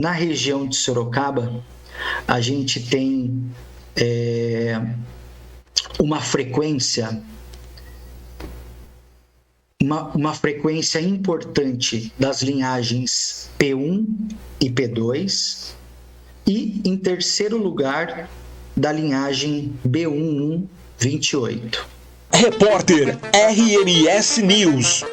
na região de Sorocaba, a gente tem uma frequência importante das linhagens P1 e P2 e, em terceiro lugar, da linhagem B1128. Repórter RMS News.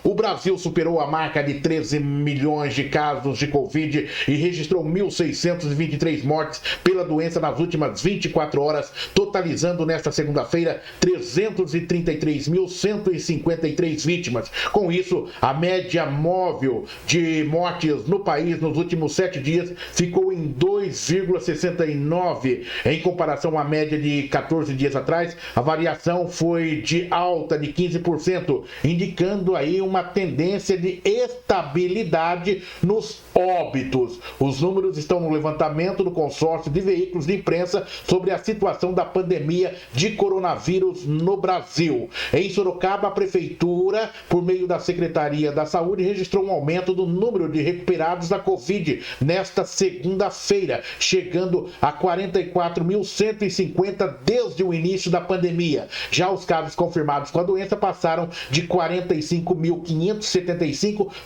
O Brasil superou a marca de 13 milhões de casos de Covid e registrou 1.623 mortes pela doença nas últimas 24 horas, totalizando nesta segunda-feira 333.153 vítimas. Com isso, a média móvel de mortes no país nos últimos 7 dias ficou em 2,69. Em comparação à média de 14 dias atrás, a variação foi de alta de 15%, indicando aí uma tendência de estabilidade nos óbitos. Os números estão no levantamento do consórcio de veículos de imprensa sobre a situação da pandemia de coronavírus no Brasil. Em Sorocaba, a prefeitura, por meio da Secretaria da Saúde, registrou um aumento do número de recuperados da Covid nesta segunda-feira, chegando a 44.150 desde o início da pandemia. Já os casos confirmados com a doença passaram de 45.575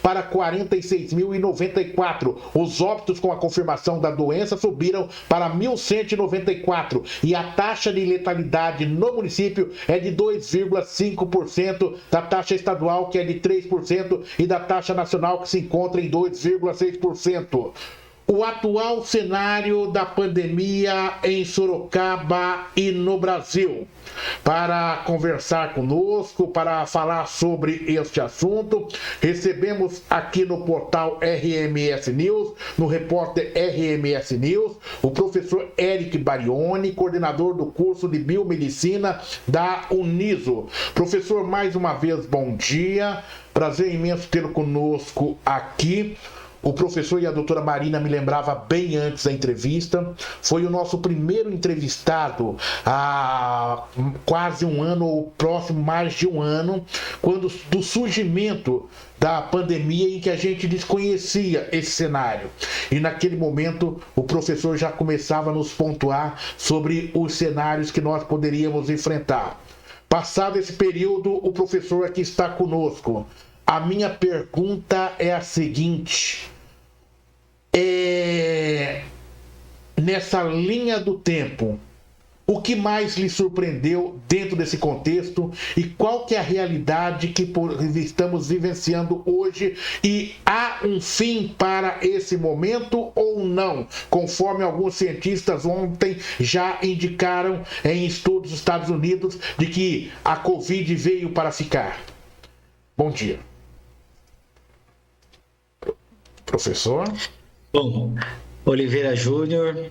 para 46.094. Os óbitos com a confirmação da doença subiram para 1.194 e a taxa de letalidade no município é de 2,5%, da taxa estadual, que é de 3%, e da taxa nacional, que se encontra em 2,6%. O atual cenário da pandemia em Sorocaba e no Brasil. Para conversar conosco, para falar sobre este assunto, recebemos aqui no portal RMS News, no repórter RMS News, o professor Eric Barioni, coordenador do curso de Biomedicina da Uniso. Professor, mais uma vez, bom dia. Prazer imenso tê-lo conosco aqui. O professor e a doutora Marina me lembrava bem antes da entrevista. Foi o nosso primeiro entrevistado há quase um ano, ou próximo mais de um ano, quando do surgimento da pandemia, em que a gente desconhecia esse cenário. E naquele momento o professor já começava a nos pontuar sobre os cenários que nós poderíamos enfrentar. Passado esse período, o professor aqui está conosco. A minha pergunta é a seguinte: nessa linha do tempo, o que mais lhe surpreendeu dentro desse contexto e qual que é a realidade que estamos vivenciando hoje, e há um fim para esse momento ou não, conforme alguns cientistas ontem já indicaram em estudos dos Estados Unidos de que a Covid veio para ficar? Bom dia. Professor? Bom, Oliveira Júnior,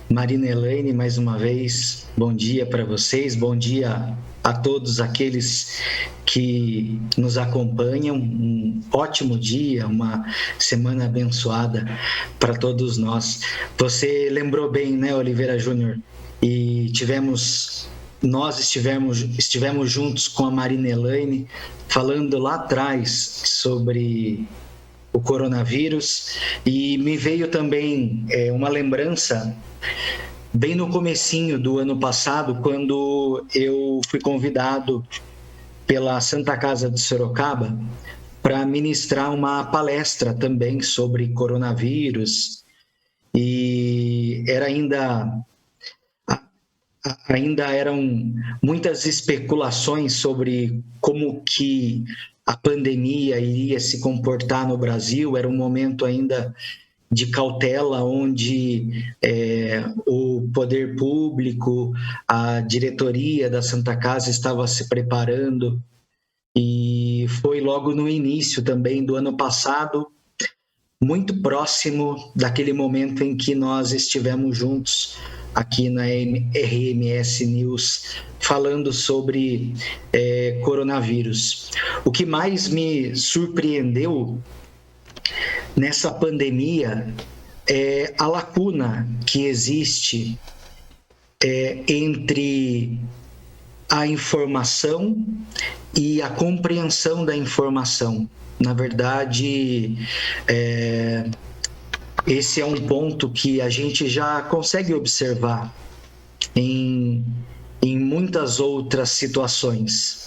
Marina Elaine, mais uma vez, bom dia para vocês, bom dia a todos aqueles que nos acompanham, um ótimo dia, uma semana abençoada para todos nós. Você lembrou bem, né, Oliveira Júnior? E nós estivemos juntos com a Marina Elaine, falando lá atrás sobre o coronavírus, e me veio também uma lembrança bem no comecinho do ano passado, quando eu fui convidado pela Santa Casa de Sorocaba para ministrar uma palestra também sobre coronavírus, e ainda eram muitas especulações sobre como que a pandemia iria se comportar no Brasil. Era um momento ainda de cautela, onde o poder público, a diretoria da Santa Casa estava se preparando, e foi logo no início também do ano passado, muito próximo daquele momento em que nós estivemos juntos aqui na RMS News, falando sobre coronavírus. O que mais me surpreendeu nessa pandemia é a lacuna que existe entre a informação e a compreensão da informação. Na verdade, esse é um ponto que a gente já consegue observar em muitas outras situações.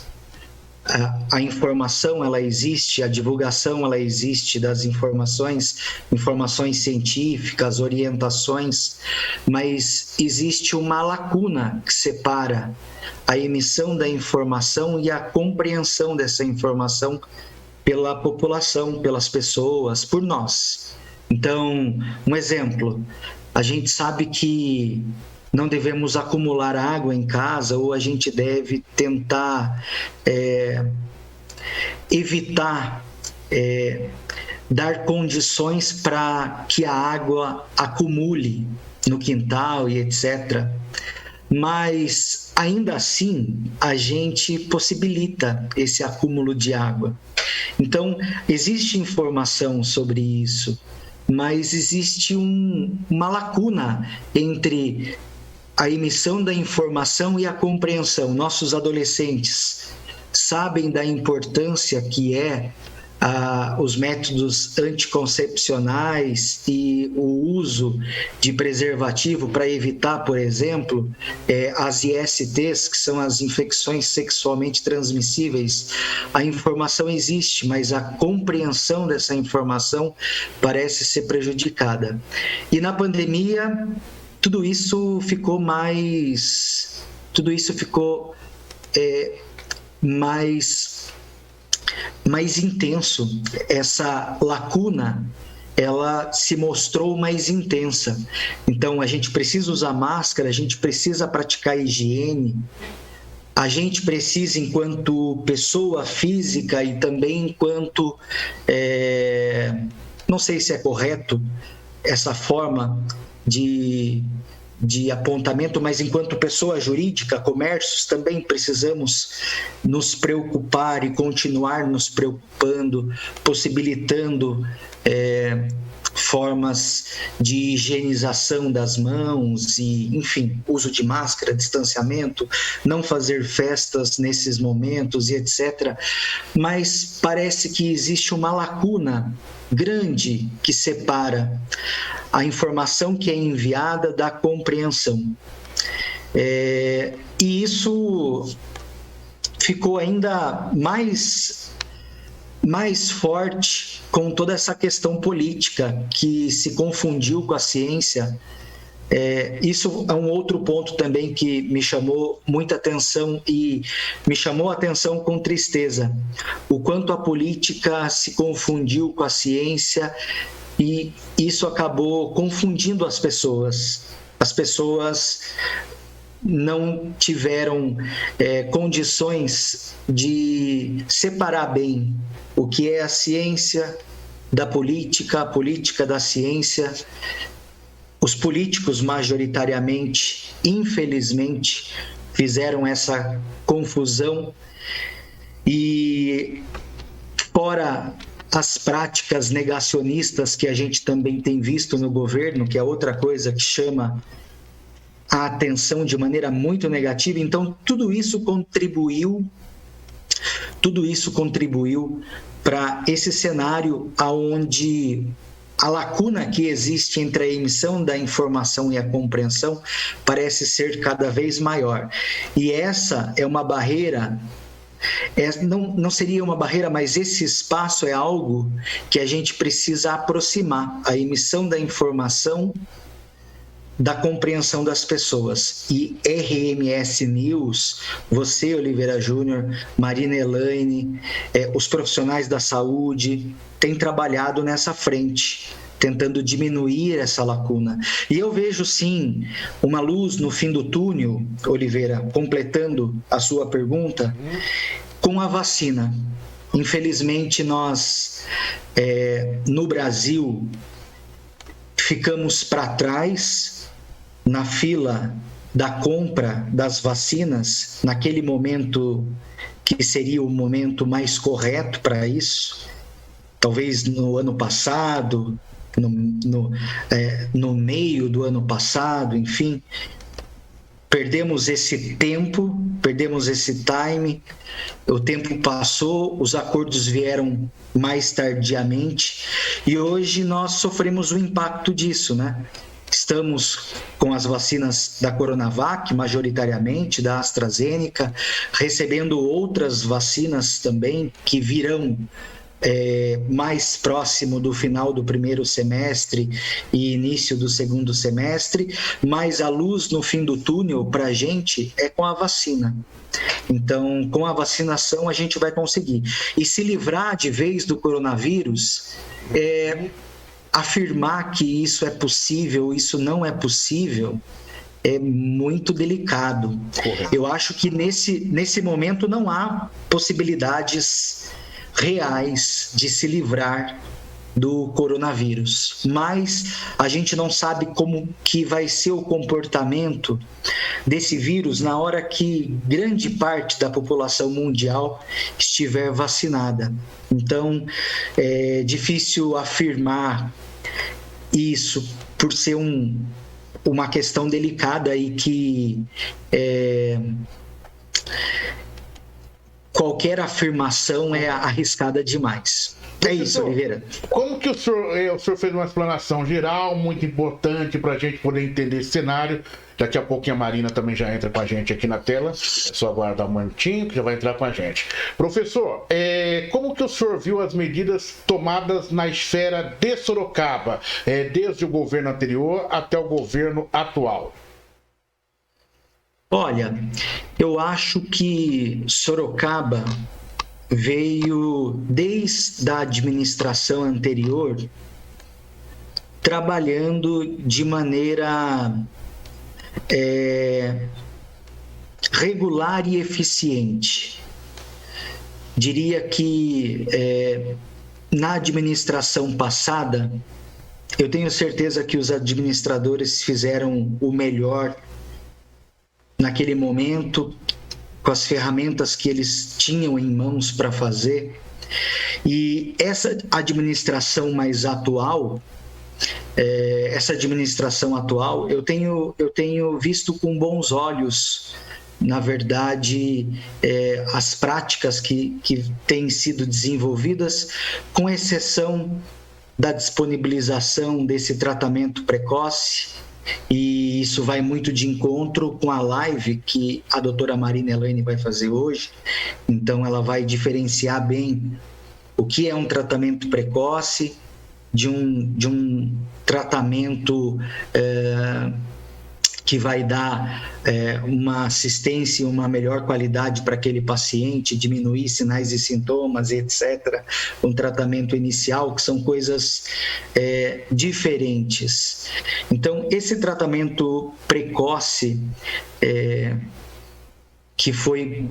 A informação, ela existe, a divulgação, ela existe das informações científicas, orientações, mas existe uma lacuna que separa a emissão da informação e a compreensão dessa informação pela população, pelas pessoas, por nós. Então, um exemplo, a gente sabe que não devemos acumular água em casa, ou a gente deve tentar evitar dar condições para que a água acumule no quintal e etc. Mas, ainda assim, a gente possibilita esse acúmulo de água. Então, existe informação sobre isso, mas existe uma lacuna entre a emissão da informação e a compreensão. Nossos adolescentes sabem da importância que os métodos anticoncepcionais e o uso de preservativo para evitar, por exemplo, as ISTs, que são as infecções sexualmente transmissíveis. A informação existe, mas a compreensão dessa informação parece ser prejudicada. E na pandemia, tudo isso ficou mais intenso. Essa lacuna, ela se mostrou mais intensa. Então, a gente precisa usar máscara, a gente precisa praticar higiene, a gente precisa, enquanto pessoa física e também enquanto, não sei se é correto essa forma de apontamento, mas enquanto pessoa jurídica, comércios, também precisamos nos preocupar e continuar nos preocupando, possibilitando formas de higienização das mãos e, enfim, uso de máscara, distanciamento, não fazer festas nesses momentos e etc. Mas parece que existe uma lacuna grande que separa a informação que é enviada da compreensão. E isso ficou ainda mais forte com toda essa questão política que se confundiu com a ciência. Isso é um outro ponto também que me chamou muita atenção e me chamou a atenção com tristeza. O quanto a política se confundiu com a ciência e isso acabou confundindo as pessoas. As pessoas não tiveram condições de separar bem o que é a ciência da política, a política da ciência. Os políticos, majoritariamente, infelizmente, fizeram essa confusão e, fora as práticas negacionistas que a gente também tem visto no governo, que é outra coisa que chama a atenção de maneira muito negativa, então tudo isso contribuiu para esse cenário onde a lacuna que existe entre a emissão da informação e a compreensão parece ser cada vez maior. E essa é uma barreira, não seria uma barreira, mas esse espaço é algo que a gente precisa aproximar, a emissão da informação da compreensão das pessoas. E RMS News, você, Oliveira Júnior, Marina Elaine, os profissionais da saúde têm trabalhado nessa frente, tentando diminuir essa lacuna. E eu vejo, sim, uma luz no fim do túnel, Oliveira, completando a sua pergunta, com a vacina. Infelizmente, nós, no Brasil, ficamos para trás na fila da compra das vacinas, naquele momento que seria o momento mais correto para isso, talvez no ano passado, no meio do ano passado, enfim. perdemos esse tempo, perdemos esse time, o tempo passou, os acordos vieram mais tardiamente e hoje nós sofremos o impacto disso, né? Estamos com as vacinas da Coronavac, majoritariamente, da AstraZeneca, recebendo outras vacinas também que virão mais próximo do final do primeiro semestre e início do segundo semestre, mas a luz no fim do túnel para a gente é com a vacina. Então, com a vacinação a gente vai conseguir. E se livrar de vez do coronavírus, afirmar que isso é possível, isso não é possível, é muito delicado. Correto. Eu acho que nesse momento não há possibilidades reais de se livrar do coronavírus, mas a gente não sabe como que vai ser o comportamento desse vírus na hora que grande parte da população mundial estiver vacinada. Então, é difícil afirmar isso por ser uma questão delicada e que qualquer afirmação é arriscada demais. É isso, Oliveira. Como que o senhor fez uma explanação geral muito importante para a gente poder entender esse cenário? Daqui a pouquinho a Marina também já entra com a gente aqui na tela. É só aguardar um minutinho que já vai entrar com a gente. Professor, como que o senhor viu as medidas tomadas na esfera de Sorocaba, desde o governo anterior até o governo atual? Olha, eu acho que Sorocaba veio desde a administração anterior trabalhando de maneira regular e eficiente. Diria que na administração passada, eu tenho certeza que os administradores fizeram o melhor naquele momento, com as ferramentas que eles tinham em mãos para fazer. E essa administração mais atual, eu tenho visto com bons olhos, na verdade, as práticas que têm sido desenvolvidas, com exceção da disponibilização desse tratamento precoce. E isso vai muito de encontro com a live que a doutora Marina Elaine vai fazer hoje. Então, ela vai diferenciar bem o que é um tratamento precoce de um tratamento que vai dar uma assistência e uma melhor qualidade para aquele paciente, diminuir sinais e sintomas, etc. Um tratamento inicial, que são coisas diferentes. Então, esse tratamento precoce que foi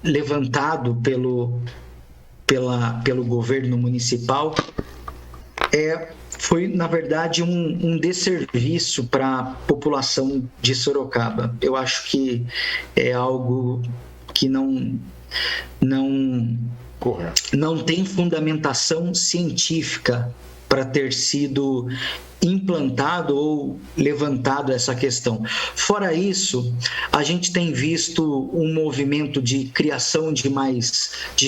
levantado pelo governo municipal foi, na verdade, um desserviço para a população de Sorocaba. Eu acho que é algo que não tem fundamentação científica para ter sido implantado ou levantado essa questão. Fora isso, a gente tem visto um movimento de criação de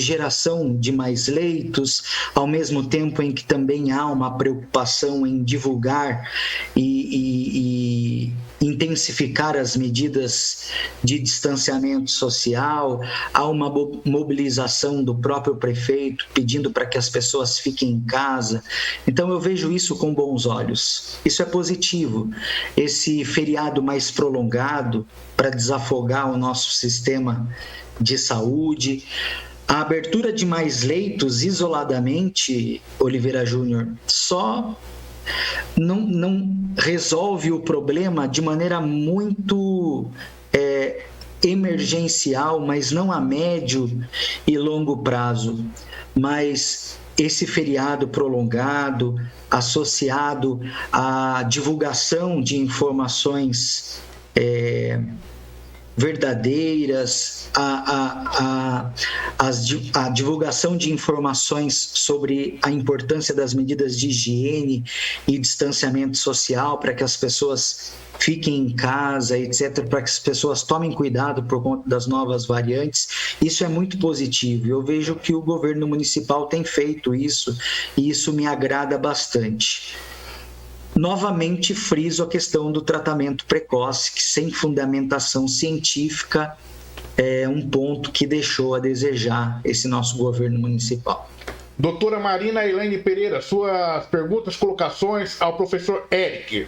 geração de mais leitos, ao mesmo tempo em que também há uma preocupação em divulgar e intensificar as medidas de distanciamento social, há uma mobilização do próprio prefeito pedindo para que as pessoas fiquem em casa. Então eu vejo isso com bons olhos. Isso é positivo. Esse feriado mais prolongado para desafogar o nosso sistema de saúde, a abertura de mais leitos isoladamente, Oliveira Júnior, só não resolve o problema de maneira muito emergencial, mas não a médio e longo prazo. Mas esse feriado prolongado, associado à divulgação de informações verdadeiras, a divulgação de informações sobre a importância das medidas de higiene e distanciamento social para que as pessoas fiquem em casa, etc., para que as pessoas tomem cuidado por conta das novas variantes. Isso é muito positivo. Eu vejo que o governo municipal tem feito isso e isso me agrada bastante. Novamente, friso a questão do tratamento precoce, que sem fundamentação científica é um ponto que deixou a desejar esse nosso governo municipal. Doutora Marina Elaine Pereira, suas perguntas, colocações ao professor Eric.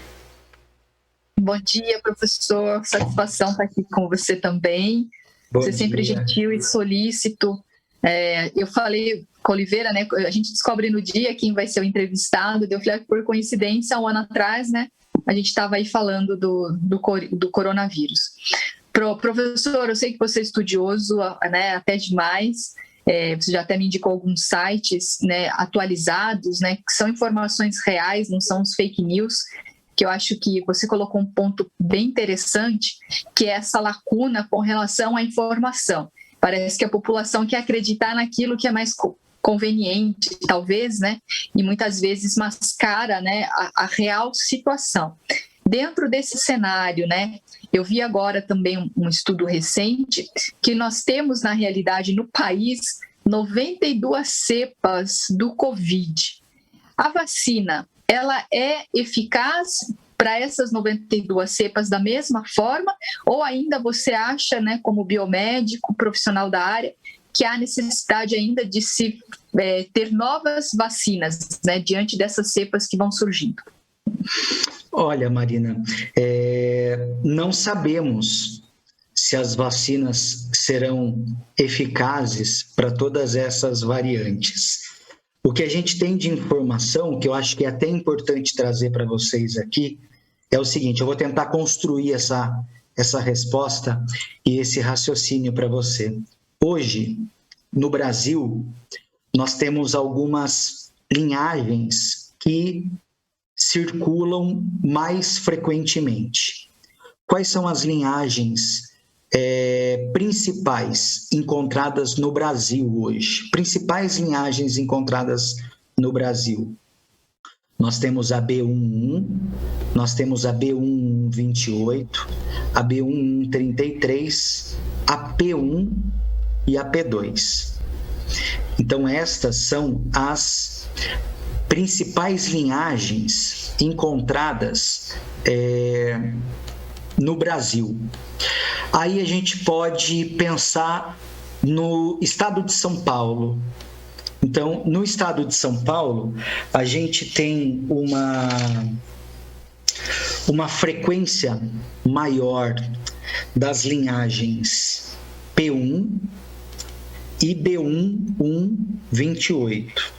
Bom dia, professor. Satisfação estar aqui com você também. Bom você dia. Sempre gentil e solícito. Eu falei com Oliveira, né? A gente descobre no dia quem vai ser o entrevistado. Eu falei, por coincidência, 1 ano atrás, né? A gente estava aí falando do coronavírus. Professor, eu sei que você é estudioso, né? Até demais. Você já até me indicou alguns sites, né, atualizados, né? Que são informações reais, não são os fake news. Que eu acho que você colocou um ponto bem interessante, que é essa lacuna com relação à informação. Parece que a população quer acreditar naquilo que é mais conveniente, talvez, né? E muitas vezes mascara, né, a real situação. Dentro desse cenário, né, eu vi agora também um estudo recente que nós temos, na realidade, no país, 92 cepas do Covid. A vacina, ela é eficaz para essas 92 cepas da mesma forma? Ou ainda você acha, né, como biomédico, profissional da área, que há necessidade ainda de se ter novas vacinas, né, diante dessas cepas que vão surgindo? Olha, Marina, não sabemos se as vacinas serão eficazes para todas essas variantes. O que a gente tem de informação, que eu acho que é até importante trazer para vocês aqui, é o seguinte: eu vou tentar construir essa resposta e esse raciocínio para você. Hoje, no Brasil, nós temos algumas linhagens que circulam mais frequentemente. Quais são as linhagens principais encontradas no Brasil hoje? Principais linhagens encontradas no Brasil. Nós temos a B11, nós temos a B1128, a B1133, a P1 e a P2. Então, estas são as principais linhagens encontradas no Brasil. Aí a gente pode pensar no estado de São Paulo. Então, no estado de São Paulo, a gente tem uma frequência maior das linhagens P1 e B1128.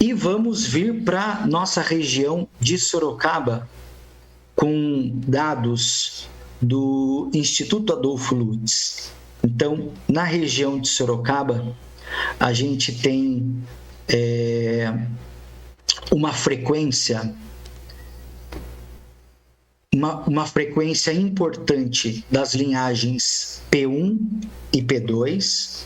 E vamos vir para nossa região de Sorocaba com dados do Instituto Adolfo Lutz. Então, na região de Sorocaba, a gente tem uma frequência importante das linhagens P1 e P2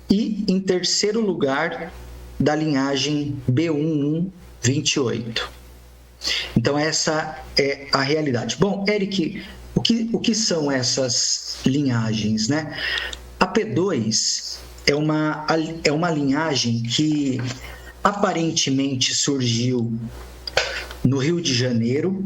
e, em terceiro lugar, da linhagem B1128. Então, essa é a realidade. Bom, Eric, o que são essas linhagens, né? A P2 é uma linhagem que aparentemente surgiu no Rio de Janeiro.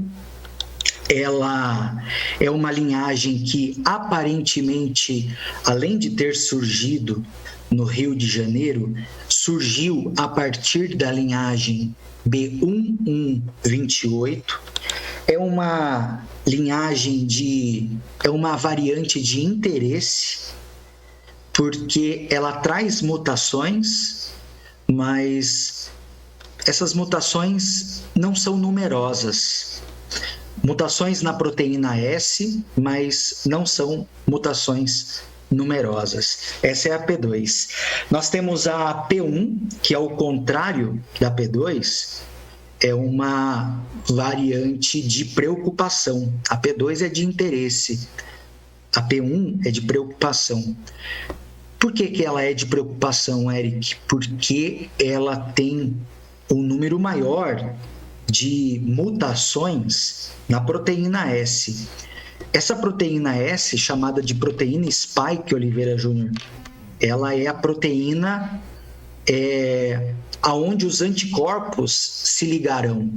Ela é uma linhagem que aparentemente, além de ter surgido no Rio de Janeiro, surgiu a partir da linhagem B1128. É uma linhagem é uma variante de interesse, porque ela traz mutações, mas essas mutações não são numerosas. Mutações na proteína S, mas não são mutações numerosas. Essa é a P2. Nós temos a P1, que ao contrário da P2, é uma variante de preocupação. A P2 é de interesse. a P1 é de preocupação. Por que ela é de preocupação, Eric? Porque ela tem um número maior de mutações na proteína S. Essa proteína S, chamada de proteína Spike, Oliveira Júnior, ela é a proteína aonde os anticorpos se ligarão.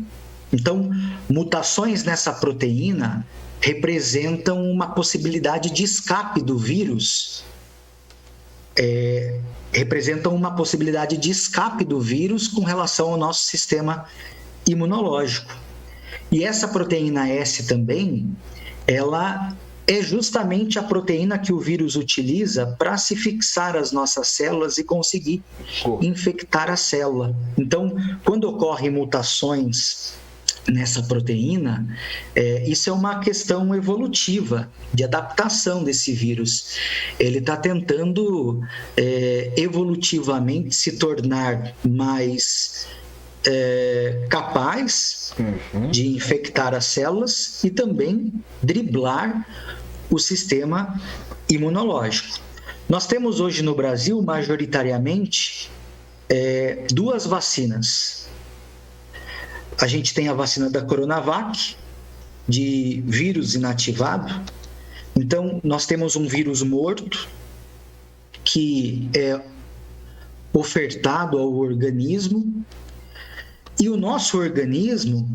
Então, mutações nessa proteína representam uma possibilidade de escape do vírus, com relação ao nosso sistema imunológico. E essa proteína S também, ela é justamente a proteína que o vírus utiliza para se fixar às nossas células e conseguir infectar a célula. Então, quando ocorrem mutações nessa proteína, isso é uma questão evolutiva, de adaptação desse vírus. Ele está tentando evolutivamente se tornar mais capaz de infectar as células e também driblar o sistema imunológico. Nós temos hoje no Brasil, majoritariamente, 2 vacinas. A gente tem a vacina da Coronavac, de vírus inativado. Então, nós temos um vírus morto que é ofertado ao organismo, e o nosso organismo,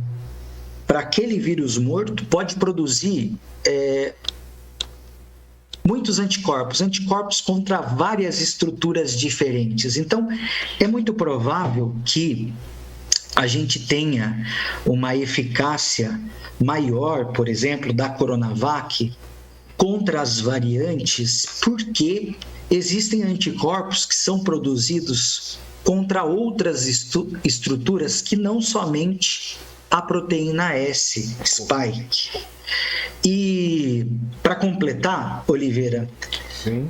para aquele vírus morto, pode produzir muitos anticorpos contra várias estruturas diferentes. Então, é muito provável que a gente tenha uma eficácia maior, por exemplo, da Coronavac contra as variantes, porque existem anticorpos que são produzidos contra outras estruturas que não somente a proteína S, Spike. E, para completar, Oliveira,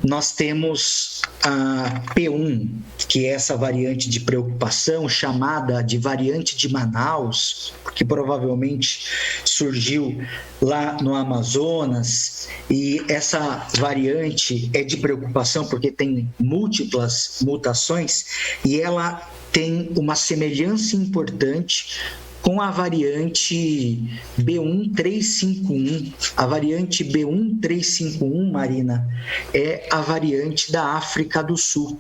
nós temos a P1, que é essa variante de preocupação, chamada de variante de Manaus, que provavelmente surgiu lá no Amazonas, e essa variante é de preocupação porque tem múltiplas mutações e ela tem uma semelhança importante com a variante B1351. A variante B1351, Marina, é a variante da África do Sul.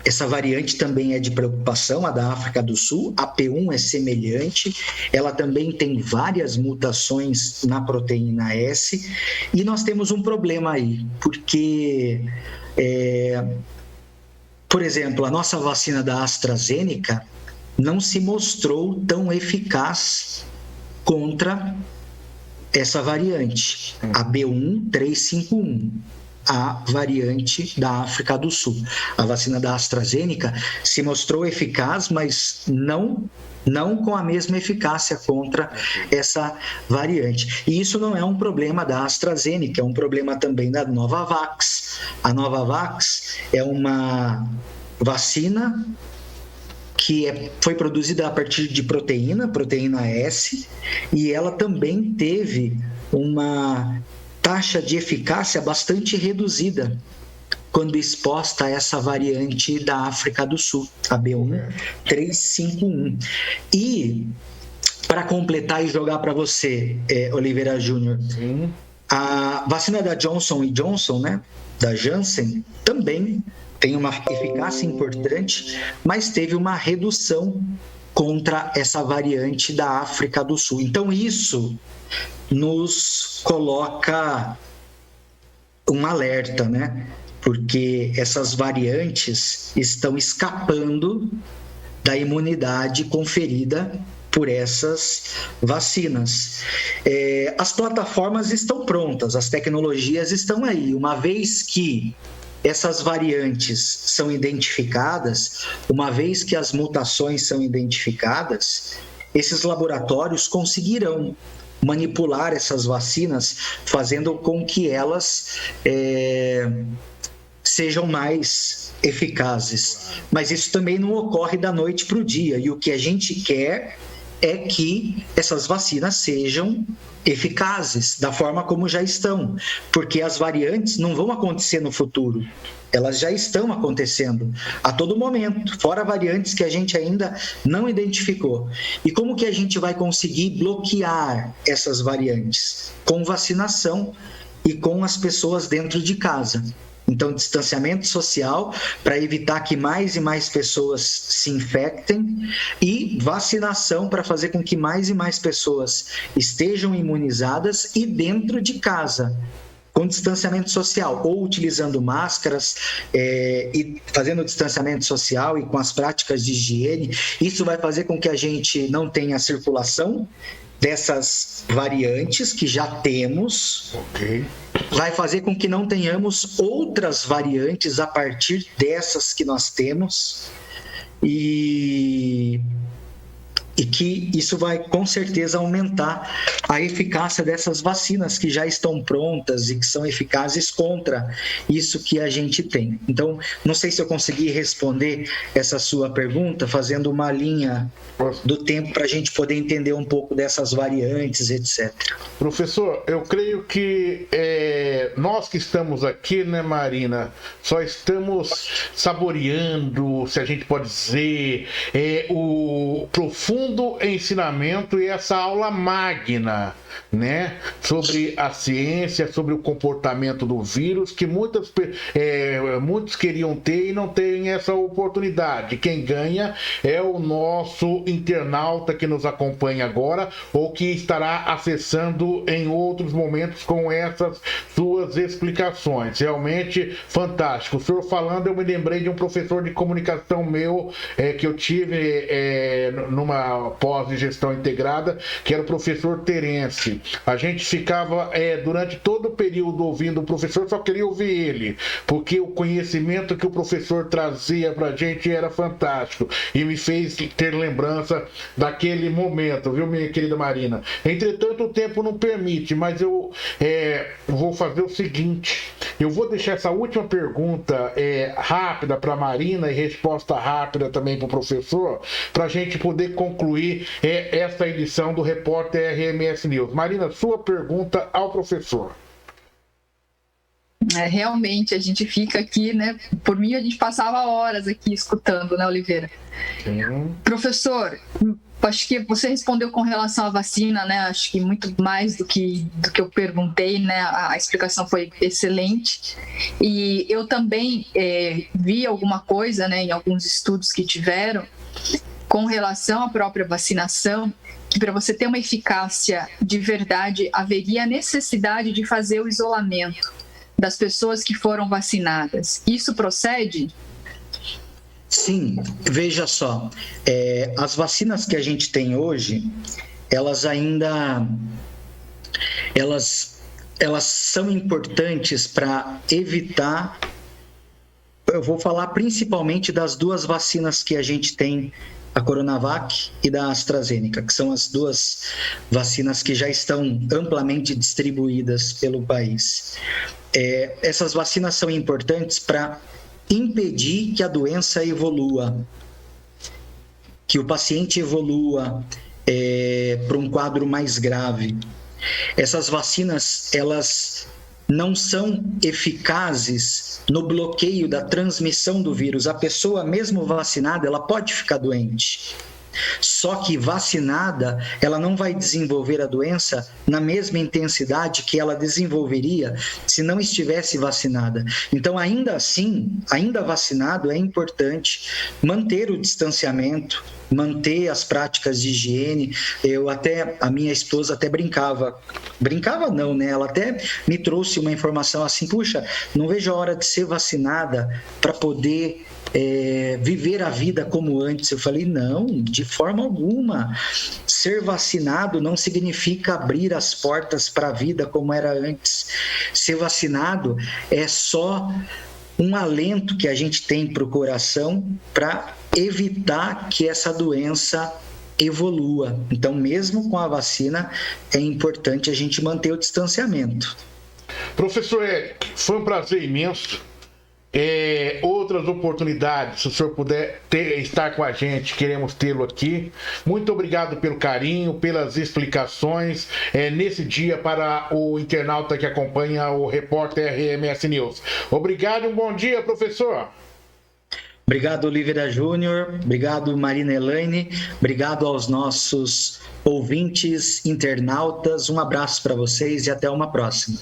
Essa variante também é de preocupação, a da África do Sul. A P1 é semelhante, ela também tem várias mutações na proteína S. E nós temos um problema aí, porque, por exemplo, a nossa vacina da AstraZeneca não se mostrou tão eficaz contra essa variante, a B1351, a variante da África do Sul. A vacina da AstraZeneca se mostrou eficaz, mas não com a mesma eficácia contra essa variante. E isso não é um problema da AstraZeneca, é um problema também da Novavax. A Novavax é uma vacina que foi produzida a partir de proteína S, e ela também teve uma taxa de eficácia bastante reduzida quando exposta a essa variante da África do Sul, a B1351. E, para completar e jogar para você, Oliveira Júnior, a vacina da Johnson & Johnson, né, da Janssen, também tem uma eficácia importante, mas teve uma redução contra essa variante da África do Sul. Então, isso nos coloca um alerta, né? Porque essas variantes estão escapando da imunidade conferida por essas vacinas. As plataformas estão prontas, as tecnologias estão aí, uma vez que essas variantes são identificadas, uma vez que as mutações são identificadas, esses laboratórios conseguirão manipular essas vacinas, fazendo com que elas sejam mais eficazes. Mas isso também não ocorre da noite para o dia, e o que a gente quer é que essas vacinas sejam eficazes da forma como já estão, porque as variantes não vão acontecer no futuro, elas já estão acontecendo a todo momento, fora variantes que a gente ainda não identificou. E como que a gente vai conseguir bloquear essas variantes? Com vacinação e com as pessoas dentro de casa. Então, distanciamento social para evitar que mais e mais pessoas se infectem e vacinação para fazer com que mais e mais pessoas estejam imunizadas e dentro de casa, com distanciamento social, ou utilizando máscaras e fazendo distanciamento social e com as práticas de higiene. Isso vai fazer com que a gente não tenha circulação dessas variantes que já temos. Ok. Vai fazer com que não tenhamos outras variantes a partir dessas que nós temos e que isso vai com certeza aumentar a eficácia dessas vacinas que já estão prontas e que são eficazes contra isso que a gente tem. Então, não sei se eu consegui responder essa sua pergunta fazendo uma linha do tempo para a gente poder entender um pouco dessas variantes, etc. Professor, eu creio que nós que estamos aqui, né, Marina, só estamos saboreando, se a gente pode dizer, o profundo ensinamento e essa aula magna, né, sobre a ciência, sobre o comportamento do vírus, que muitos queriam ter e não têm essa oportunidade. Quem ganha é o nosso internauta que nos acompanha agora ou que estará acessando em outros momentos com essas suas explicações. Realmente fantástico. O senhor falando, eu me lembrei de um professor de comunicação meu que eu tive numa pós de gestão integrada, que era o professor Terence. A gente ficava durante todo o período ouvindo o professor, só queria ouvir ele, porque o conhecimento que o professor trazia pra gente era fantástico e me fez ter lembrança daquele momento, viu, minha querida Marina? Entretanto, o tempo não permite, mas eu vou fazer o seguinte, eu vou deixar essa última pergunta rápida para Marina e resposta rápida também para o professor, para a gente poder concluir essa edição do Repórter RMS News. Marina, sua pergunta ao professor. Realmente, a gente fica aqui, né? Por mim, a gente passava horas aqui escutando, né, Oliveira? Sim. Professor, acho que você respondeu com relação à vacina, né? Acho que muito mais do que eu perguntei, né? A explicação foi excelente. E eu também vi alguma coisa, né, em alguns estudos que tiveram, com relação à própria vacinação, que para você ter uma eficácia de verdade, haveria a necessidade de fazer o isolamento das pessoas que foram vacinadas. Isso procede? Sim, veja só, as vacinas que a gente tem hoje, elas são importantes para evitar. Eu vou falar principalmente das duas vacinas que a gente tem, a Coronavac e da AstraZeneca, que são as duas vacinas que já estão amplamente distribuídas pelo país. Essas vacinas são importantes para impedir que a doença evolua, que o paciente evolua para um quadro mais grave. Essas vacinas, elas não são eficazes no bloqueio da transmissão do vírus. A pessoa, mesmo vacinada, ela pode ficar doente. Só que vacinada, ela não vai desenvolver a doença na mesma intensidade que ela desenvolveria se não estivesse vacinada. Então, ainda assim, ainda vacinado, é importante manter o distanciamento, manter as práticas de higiene. A minha esposa até brincava não, né? Ela até me trouxe uma informação assim, puxa, não vejo a hora de ser vacinada para poder viver a vida como antes. Eu falei, não, de forma alguma. Ser vacinado não significa abrir as portas para a vida como era antes. Ser vacinado é só um alento que a gente tem para o coração para evitar que essa doença evolua. Então, mesmo com a vacina, é importante a gente manter o distanciamento. Professor Eric, foi um prazer imenso outras oportunidades, se o senhor puder estar com a gente, queremos tê-lo aqui. Muito obrigado pelo carinho, pelas explicações nesse dia para o internauta que acompanha o repórter RMS News. Obrigado e um bom dia, professor. Obrigado, Oliveira Júnior. Obrigado, Marina Elaine. Obrigado aos nossos ouvintes, internautas. Um abraço para vocês e até uma próxima.